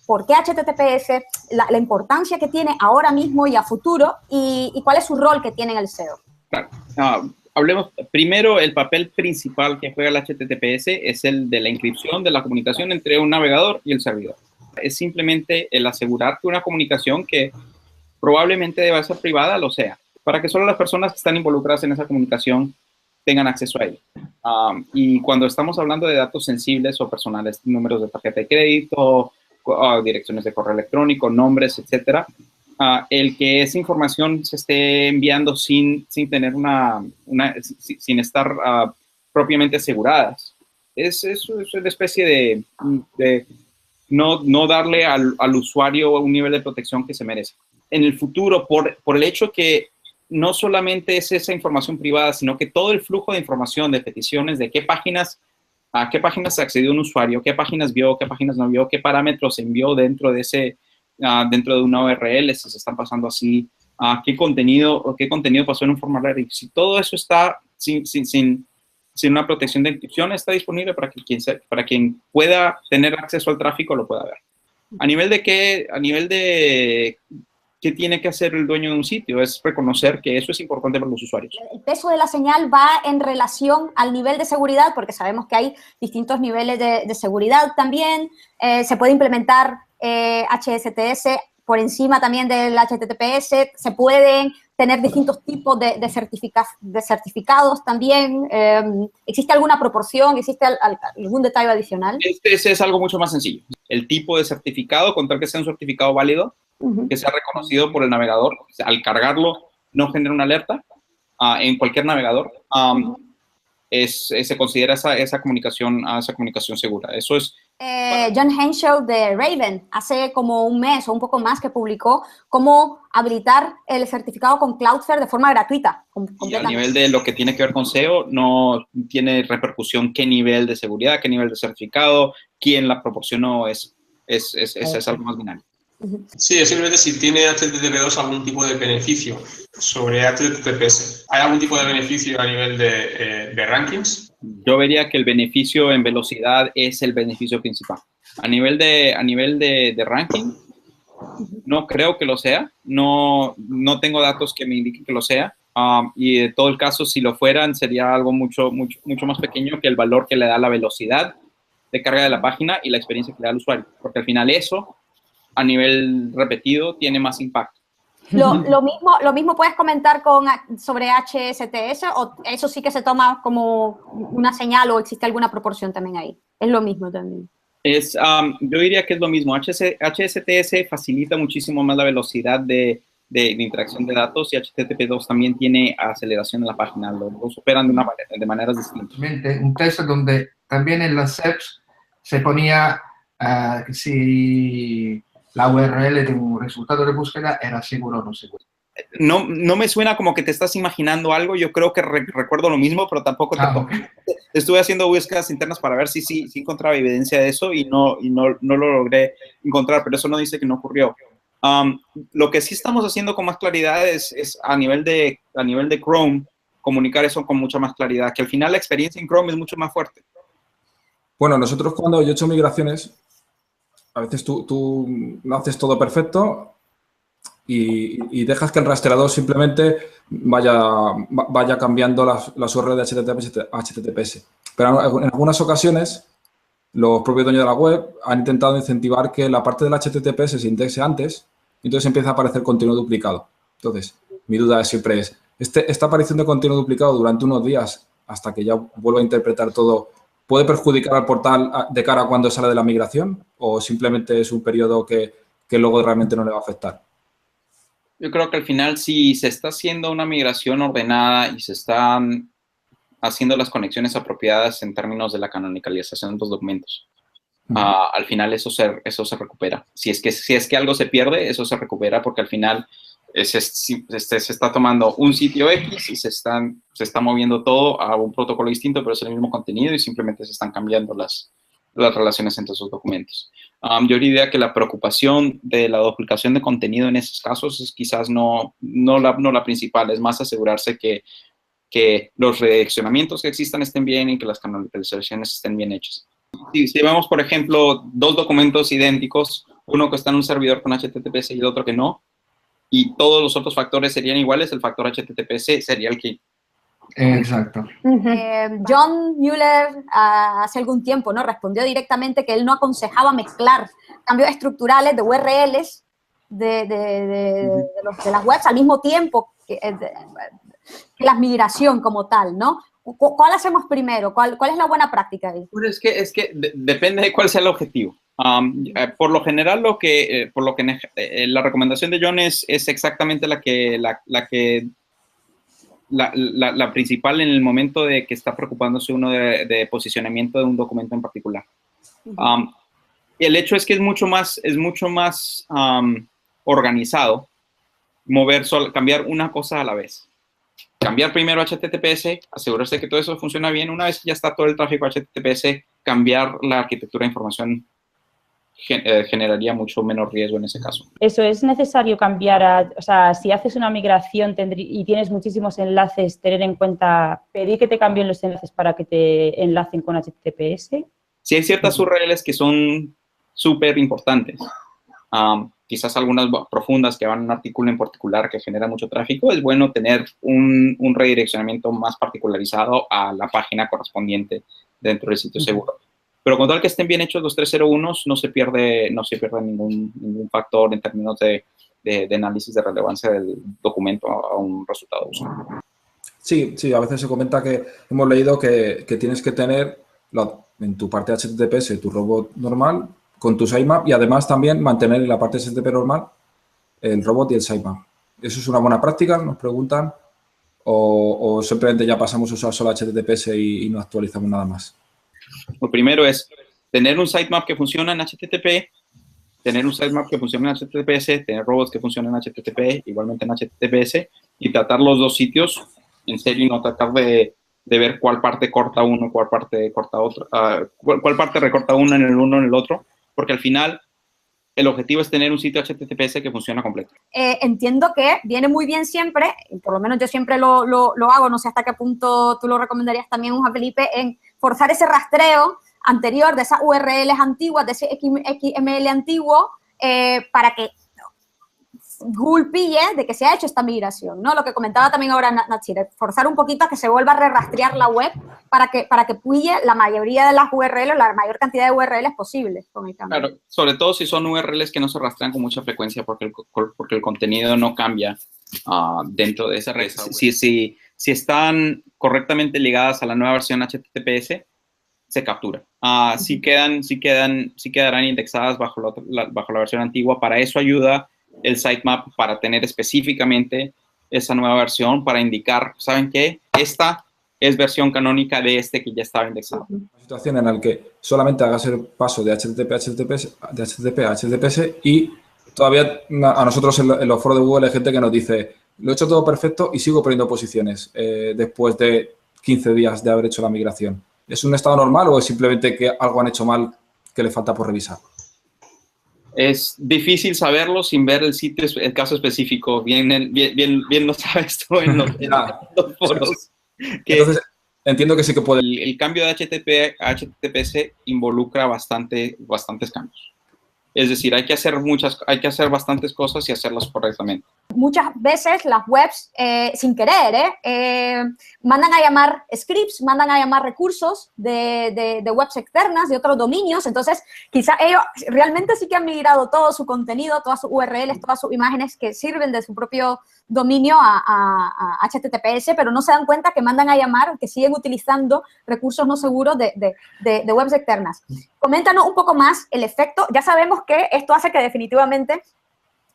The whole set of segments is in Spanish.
por qué HTTPS, la importancia que tiene ahora mismo y a futuro y cuál es su rol que tiene en el SEO. Claro. Hablemos primero, el papel principal que juega el HTTPS es el de la encripción de la comunicación entre un navegador y el servidor. Es simplemente el asegurar que una comunicación que probablemente deba ser privada lo sea, para que solo las personas que están involucradas en esa comunicación tengan acceso a ella. Y cuando estamos hablando de datos sensibles o personales, números de tarjeta de crédito, direcciones de correo electrónico, nombres, etcétera, el que esa información se esté enviando sin tener sin estar propiamente aseguradas, es una especie de no darle al usuario un nivel de protección que se merece. En el futuro, por el hecho que no solamente es esa información privada, sino que todo el flujo de información, de peticiones, de a qué páginas accedió un usuario, qué páginas vio, qué páginas no vio, qué parámetros envió dentro de una URL, si se están pasando así, qué contenido pasó en un formulario. Si todo eso está sin una protección de encripción, está disponible para quien pueda tener acceso al tráfico lo pueda ver. A nivel de qué tiene que hacer el dueño de un sitio, es reconocer que eso es importante para los usuarios. El peso de la señal va en relación al nivel de seguridad, porque sabemos que hay distintos niveles de seguridad también. Se puede implementar HSTS por encima también del HTTPS. Se pueden tener distintos tipos de certificados también. ¿Existe alguna proporción? ¿Existe algún detalle adicional? Ese es algo mucho más sencillo. El tipo de certificado, con tal que sea un certificado válido, que sea reconocido por el navegador, al cargarlo no genera una alerta en cualquier navegador, se considera esa comunicación segura. Eso es. John Henshaw de Raven hace como un mes o un poco más que publicó cómo habilitar el certificado con Cloudflare de forma gratuita. Y a nivel de lo que tiene que ver con SEO, no tiene repercusión qué nivel de seguridad, qué nivel de certificado, quién la proporcionó, es algo más binario. Sí, simplemente si tiene HTTP2 algún tipo de beneficio sobre HTTPS. ¿Hay algún tipo de beneficio a nivel de rankings? Yo vería que el beneficio en velocidad es el beneficio principal. A nivel de ranking, no creo que lo sea. No tengo datos que me indiquen que lo sea. Y de todo el caso, si lo fueran, sería algo mucho más pequeño que el valor que le da la velocidad de carga de la página y la experiencia que le da al usuario. Porque al final eso, a nivel repetido, tiene más impacto. Lo mismo puedes comentar sobre HSTS, o eso sí que se toma como una señal o existe alguna proporción también ahí. Es lo mismo también. Yo diría que es lo mismo. HSTS facilita muchísimo más la velocidad de interacción de datos y HTTP2 también tiene aceleración en la página. Los operan de maneras distintas. Un test donde también en las SERPs se ponía si la URL de un resultado de búsqueda era seguro o no seguro. No me suena como que te estás imaginando algo. Yo creo que recuerdo lo mismo, pero tampoco estuve haciendo búsquedas internas para ver si encontraba evidencia de eso y no lo logré encontrar, pero eso no dice que no ocurrió. Lo que sí estamos haciendo con más claridad es a nivel de Chrome, comunicar eso con mucha más claridad, que al final la experiencia en Chrome es mucho más fuerte. Bueno, nosotros cuando yo he hecho migraciones, a veces tú no haces todo perfecto y dejas que el rastreador simplemente vaya cambiando las URLs de HTTPS. Pero en algunas ocasiones, los propios dueños de la web han intentado incentivar que la parte del HTTPS se indexe antes y entonces empieza a aparecer contenido duplicado. Entonces, mi duda siempre es, ¿esta aparición de contenido duplicado durante unos días hasta que ya vuelva a interpretar todo puede perjudicar al portal de cara a cuando sale de la migración o simplemente es un periodo que luego realmente no le va a afectar? Yo creo que al final, si se está haciendo una migración ordenada y se están haciendo las conexiones apropiadas en términos de la canonicalización de los documentos, al final eso se recupera. Si es que algo se pierde, eso se recupera porque al final se está tomando un sitio X y se está moviendo todo a un protocolo distinto, pero es el mismo contenido y simplemente se están cambiando las relaciones entre esos documentos. Yo diría que la preocupación de la duplicación de contenido en esos casos es quizás no la principal, es más asegurarse que los redireccionamientos que existan estén bien y que las canonizaciones estén bien hechas. Si vemos, por ejemplo, dos documentos idénticos, uno que está en un servidor con HTTPS y el otro que no, y todos los otros factores serían iguales, el factor HTTPS sería el que... Exacto. John Mueller hace algún tiempo, ¿no?, respondió directamente que él no aconsejaba mezclar cambios estructurales de URLs de las webs al mismo tiempo que la migración como tal, ¿no? ¿Cuál hacemos primero? ¿Cuál es la buena práctica ahí? Bueno, es que depende de cuál sea el objetivo. Por lo general, la recomendación de John es exactamente la principal en el momento de que está preocupándose uno de posicionamiento de un documento en particular. El hecho es que es mucho más organizado cambiar una cosa a la vez. Cambiar primero HTTPS, asegurarse que todo eso funciona bien. Una vez que ya está todo el tráfico HTTPS, cambiar la arquitectura de información generaría mucho menos riesgo en ese caso. Eso, es necesario cambiar, o sea, si haces una migración y tienes muchísimos enlaces, tener en cuenta, pedir que te cambien los enlaces para que te enlacen con HTTPS. Sí, hay ciertas URLs que son súper importantes. Quizás algunas profundas que van a un artículo en particular que genera mucho tráfico, es bueno tener un redireccionamiento más particularizado a la página correspondiente dentro del sitio seguro. Pero con tal que estén bien hechos los 301s, no se pierde ningún factor en términos de análisis de relevancia del documento a un resultado de uso. Sí, a veces se comenta que hemos leído que tienes que tener en tu parte HTTPS tu robot normal con tu sitemap y además también mantener en la parte HTTP normal el robot y el sitemap. ¿Eso es una buena práctica? Nos preguntan. ¿O simplemente ya pasamos a usar solo HTTPS y no actualizamos nada más? Lo primero es tener un sitemap que funciona en HTTP, tener un sitemap que funciona en HTTPS, tener robots que funcionan en HTTP, igualmente en HTTPS, y tratar los dos sitios en serio y no tratar de ver cuál parte corta uno, cuál parte corta otro, cuál parte recorta uno en el otro, porque al final el objetivo es tener un sitio HTTPS que funciona completo. Entiendo que viene muy bien siempre, por lo menos yo siempre lo hago, no sé hasta qué punto tú lo recomendarías también, Juan Felipe, en forzar ese rastreo anterior de esas URLs antiguas, de ese XML antiguo, para que Google pille de que se ha hecho esta migración, ¿no? Lo que comentaba también ahora Natsir, forzar un poquito a que se vuelva a re-rastrear la web para que pille la mayoría de las URLs, la mayor cantidad de URLs posibles con el cambio. Claro, sobre todo si son URLs que no se rastrean con mucha frecuencia porque el contenido no cambia dentro de esa red. Si están correctamente ligadas a la nueva versión HTTPS, se captura. Si quedarán indexadas bajo la versión antigua. Para eso ayuda el sitemap, para tener específicamente esa nueva versión, para indicar, ¿saben qué? Esta es versión canónica de este que ya estaba indexado. Una situación en la que solamente hagas el paso de HTTP a HTTPS y todavía a nosotros en los foros de Google hay gente que nos dice, lo he hecho todo perfecto y sigo poniendo posiciones después de 15 días de haber hecho la migración. ¿Es un estado normal o es simplemente que algo han hecho mal que le falta por revisar? Es difícil saberlo sin ver el sitio, el caso específico. Bien lo sabes tú en los foros. Entonces, entiendo que sí que puede. El cambio de HTTP a HTTPS involucra bastantes cambios. Es decir, hay que hacer bastantes cosas y hacerlas correctamente. Muchas veces las webs, sin querer, mandan a llamar scripts, mandan a llamar recursos de webs externas, de otros dominios. Entonces, quizá ellos realmente sí que han migrado todo su contenido, todas sus URLs, todas sus imágenes que sirven de su propio dominio a HTTPS, pero no se dan cuenta que mandan a llamar, que siguen utilizando recursos no seguros de webs externas. Coméntanos un poco más el efecto. Ya sabemos que esto hace que definitivamente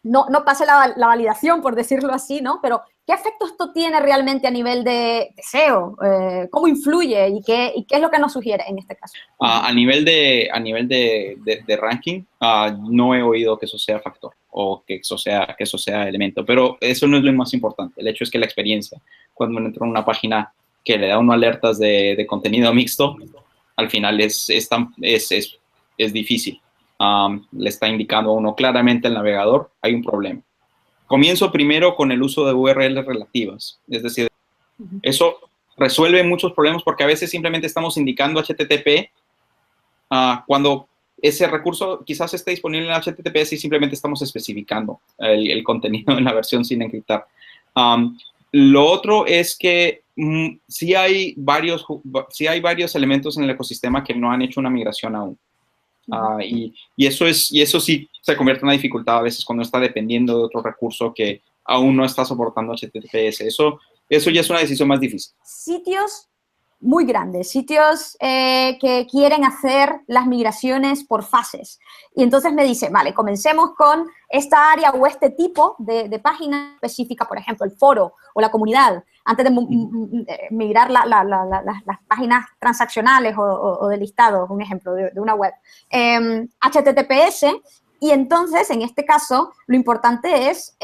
no pase la validación, por decirlo así, ¿no? Pero, ¿qué efecto esto tiene realmente a nivel de SEO? ¿Cómo influye y qué es lo que nos sugiere en este caso? A nivel de ranking, no he oído que eso sea factor o que eso sea elemento, pero eso no es lo más importante. El hecho es que la experiencia, cuando uno entra en una página que le da uno alertas de contenido mixto, al final es difícil. Le está indicando a uno claramente el navegador, hay un problema. Comienzo primero con el uso de URLs relativas, es decir, eso resuelve muchos problemas porque a veces simplemente estamos indicando HTTP cuando ese recurso quizás esté disponible en HTTPS y simplemente estamos especificando el contenido en la versión sin encriptar. Lo otro es que sí hay varios elementos en el ecosistema que no han hecho una migración aún. Y eso sí se convierte en una dificultad a veces cuando está dependiendo de otro recurso que aún no está soportando HTTPS. Eso ya es una decisión más difícil. Sitios muy grandes, sitios que quieren hacer las migraciones por fases. Y entonces me dice, vale, comencemos con esta área o este tipo de página específica, por ejemplo, el foro o la comunidad, antes de migrar las páginas transaccionales o de listados, un ejemplo de una web. HTTPS. Y entonces, en este caso, lo importante es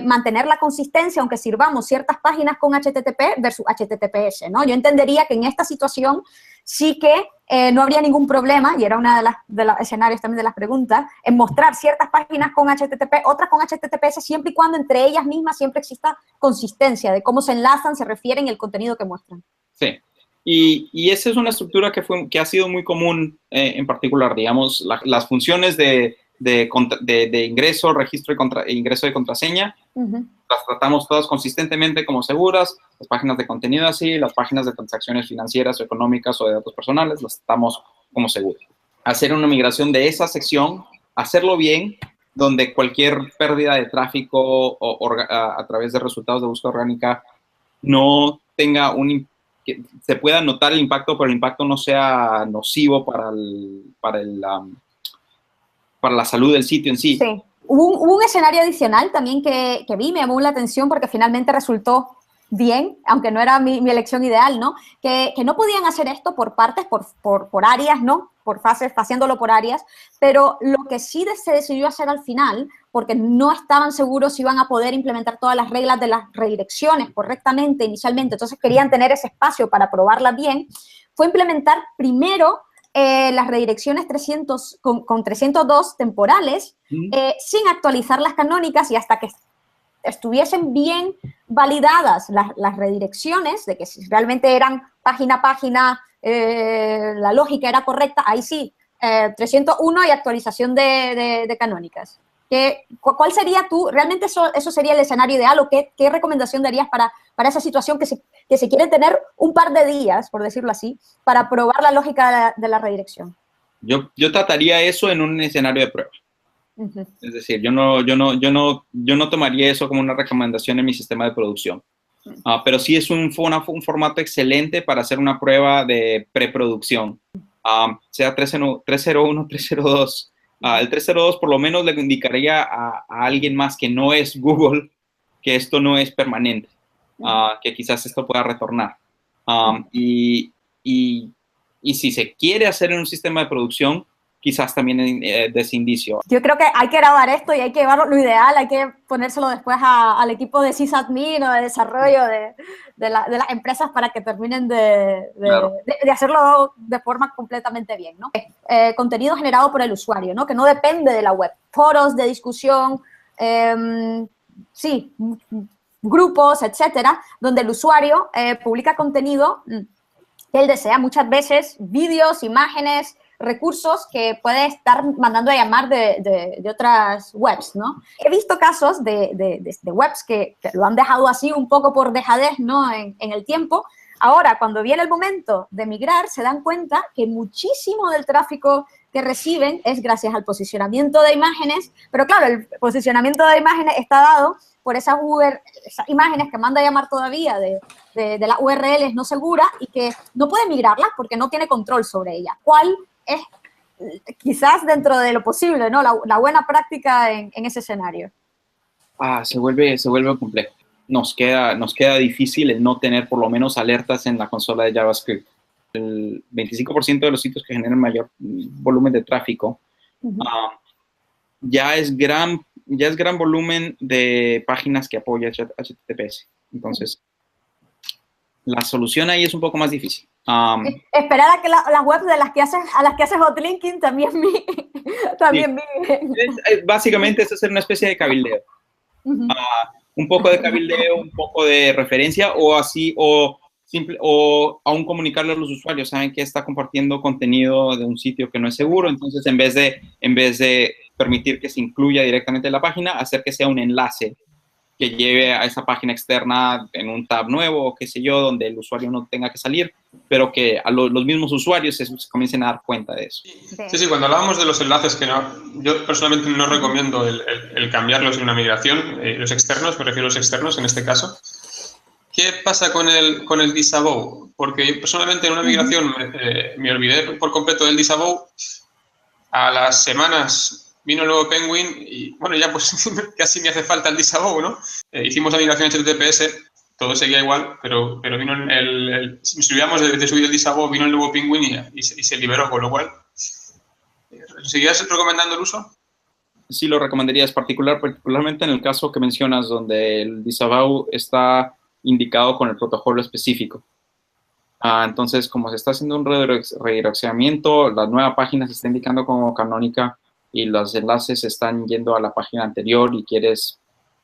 mantener la consistencia, aunque sirvamos ciertas páginas con HTTP versus HTTPS, ¿no? Yo entendería que en esta situación sí que no habría ningún problema, y era una de los escenarios también de las preguntas, en mostrar ciertas páginas con HTTP, otras con HTTPS, siempre y cuando entre ellas mismas siempre exista consistencia de cómo se enlazan, se refieren y el contenido que muestran. Sí. Y esa es una estructura que ha sido muy común, en particular, digamos, las funciones de ingreso, registro e ingreso de contraseña, las tratamos todas consistentemente como seguras, las páginas de contenido así, las páginas de transacciones financieras o económicas o de datos personales, las tratamos como seguras. Hacer una migración de esa sección, hacerlo bien, donde cualquier pérdida de tráfico a través de resultados de búsqueda orgánica no tenga que se pueda notar el impacto, pero el impacto no sea nocivo para la salud del sitio en sí. Sí. Hubo un escenario adicional también que vi, me llamó la atención porque finalmente resultó bien, aunque no era mi elección ideal, ¿no? Que no podían hacer esto por partes, por áreas, ¿no? Por fases, haciéndolo por áreas, pero lo que sí se decidió hacer al final, porque no estaban seguros si iban a poder implementar todas las reglas de las redirecciones correctamente inicialmente, entonces querían tener ese espacio para probarlas bien, fue implementar primero las redirecciones 300, con 302 temporales, sin actualizar las canónicas y hasta que estuviesen bien validadas las redirecciones, de que si realmente eran página a página, la lógica era correcta, ahí sí, 301 y actualización de canónicas. ¿Cuál sería realmente eso sería el escenario ideal o qué recomendación darías para esa situación que se quiere tener un par de días, por decirlo así, para probar la lógica de la redirección? Yo trataría eso en un escenario de prueba. Es decir, yo no tomaría eso como una recomendación en mi sistema de producción. Pero sí es un formato excelente para hacer una prueba de preproducción, sea 301, 302. El 302 por lo menos le indicaría a alguien más que no es Google que esto no es permanente, que quizás esto pueda retornar. Y si se quiere hacer en un sistema de producción, quizás también de ese indicio. Yo creo que hay que grabar esto y hay que llevarlo, lo ideal, hay que ponérselo después al equipo de sysadmin o de desarrollo de las empresas para que terminen de hacerlo de forma completamente bien, ¿no? Contenido generado por el usuario, ¿no? Que no depende de la web. Foros de discusión, sí, grupos, etcétera, donde el usuario publica contenido que él desea, muchas veces vídeos, imágenes, recursos que puede estar mandando a llamar de otras webs, ¿no? He visto casos de webs que lo han dejado así un poco por dejadez, ¿no? En el tiempo. Ahora, cuando viene el momento de migrar, se dan cuenta que muchísimo del tráfico que reciben es gracias al posicionamiento de imágenes, pero claro, el posicionamiento de imágenes está dado por esas imágenes que manda a llamar todavía de las URLs no seguras y que no puede migrarlas porque no tiene control sobre ellas. ¿Cuál es quizás dentro de lo posible, ¿no? La buena práctica en ese escenario? Se vuelve complejo. Nos queda difícil el no tener por lo menos alertas en la consola de JavaScript. El 25% de los sitios que generan mayor volumen de tráfico ya es gran volumen de páginas que apoya HTTPS. Entonces, la solución ahí es un poco más difícil. Esperar a que las webs a las que haces hotlinking también sí. Básicamente es hacer una especie de cabildeo. Un poco de cabildeo, un poco de referencia o O aún comunicarle a los usuarios, saben que está compartiendo contenido de un sitio que no es seguro, entonces en vez de permitir que se incluya directamente en la página, hacer que sea un enlace que lleve a esa página externa en un tab nuevo o qué sé yo, donde el usuario no tenga que salir, pero que a los mismos usuarios se comiencen a dar cuenta de eso. Sí, cuando hablábamos de los enlaces, que no, yo personalmente no recomiendo el cambiarlos en una migración, los externos, me refiero a los externos en este caso. ¿Qué pasa con el disavow? Porque yo personalmente en una migración me olvidé por completo del disavow. A las semanas vino el nuevo Penguin y, bueno, ya pues casi me hace falta el disavow, ¿no? Hicimos la migración HTTPS, todo seguía igual, pero vino si nos olvidamos de subir el disavow, vino el nuevo Penguin y se liberó, con lo cual, ¿seguirías recomendando el uso? Sí, lo recomendarías, particularmente en el caso que mencionas, donde el disavow está indicado con el protocolo específico. Entonces, como se está haciendo un redireccionamiento, la nueva página se está indicando como canónica y los enlaces están yendo a la página anterior y quieres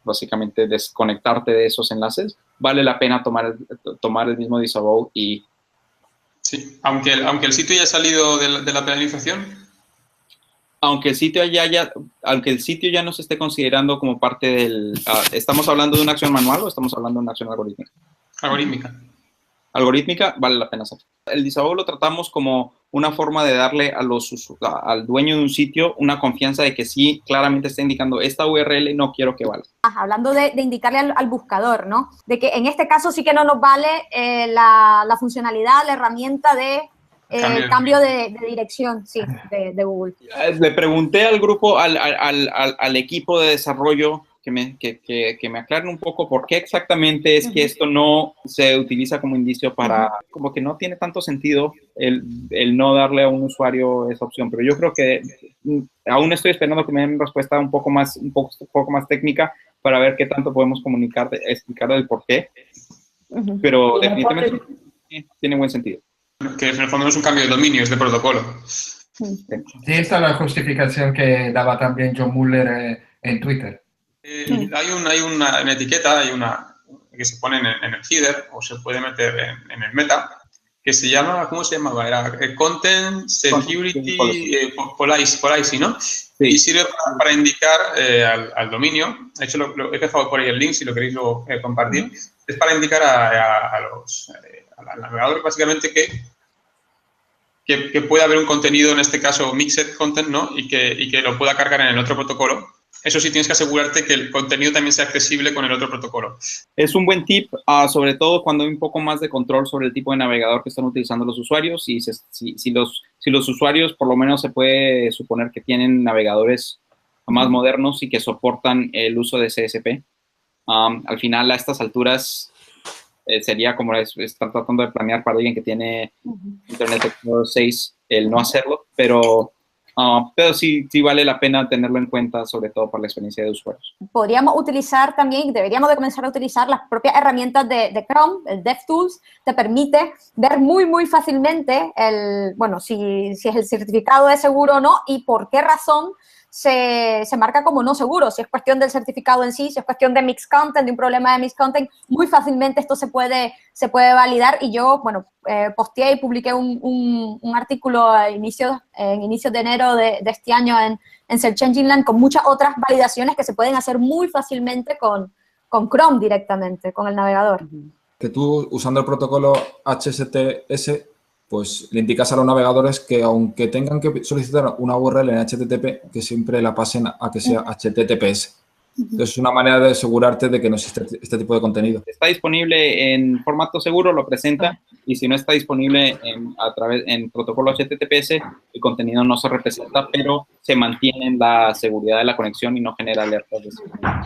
básicamente desconectarte de esos enlaces, vale la pena tomar el mismo disavow y... Sí, aunque el sitio haya salido de la penalización. Aunque el sitio ya no se esté considerando como parte del... ¿estamos hablando de una acción manual o estamos hablando de una acción algorítmica? Algorítmica. Algorítmica, vale la pena hacer. El disavow lo tratamos como una forma de darle al dueño de un sitio una confianza de que sí, claramente está indicando esta URL no quiero que valga. Hablando de indicarle al buscador, ¿no? De que en este caso sí que no nos vale la funcionalidad, la herramienta de cambio de dirección, sí, de Google. Le pregunté al grupo, al equipo de desarrollo que me aclaren un poco por qué exactamente es que esto no se utiliza como indicio para, como que no tiene tanto sentido el no darle a un usuario esa opción, pero yo creo que aún estoy esperando que me den respuesta un poco más técnica para ver qué tanto podemos explicar el por qué, pero definitivamente tiene buen sentido. Que en el fondo no es un cambio de dominio, es de protocolo. Sí, esta es la justificación que daba también John Mueller en Twitter. Hay una etiqueta, que se pone en el header o se puede meter en el meta, que se llama, ¿cómo se llamaba? Era Content Security Policy, ¿no? Sí. Y sirve para indicar al dominio, de hecho he dejado por ahí el link si lo queréis compartir, es para indicar al navegador básicamente que pueda haber un contenido, en este caso mixed content, ¿no? Y que lo pueda cargar en el otro protocolo. Eso sí, tienes que asegurarte que el contenido también sea accesible con el otro protocolo. Es un buen tip, sobre todo cuando hay un poco más de control sobre el tipo de navegador que están utilizando los usuarios. Y si los usuarios, por lo menos se puede suponer que tienen navegadores más modernos y que soportan el uso de CSP. Al final, a estas alturas, sería como estar tratando de planear para alguien que tiene Internet Explorer 6 el no hacerlo, pero sí vale la pena tenerlo en cuenta, sobre todo por la experiencia de usuarios. Podríamos utilizar también, deberíamos de comenzar a utilizar las propias herramientas de Chrome, el DevTools, te permite ver muy fácilmente si es el certificado de seguro o no y por qué razón se marca como no seguro. Si es cuestión del certificado en sí, si es cuestión de mixed content, de un problema de mixed content, muy fácilmente esto se puede validar. Y yo, posteé y publiqué un artículo en inicios de enero de este año en Search Engine Land con muchas otras validaciones que se pueden hacer muy fácilmente con Chrome directamente, con el navegador. Que tú, usando el protocolo HTTPS, pues le indicas a los navegadores que aunque tengan que solicitar una URL en HTTP, que siempre la pasen a que sea HTTPS. Entonces, es una manera de asegurarte de que no existe este tipo de contenido. Está disponible en formato seguro, lo presenta, y si no está disponible en protocolo HTTPS, el contenido no se representa, pero se mantiene en la seguridad de la conexión y no genera alertas de seguridad.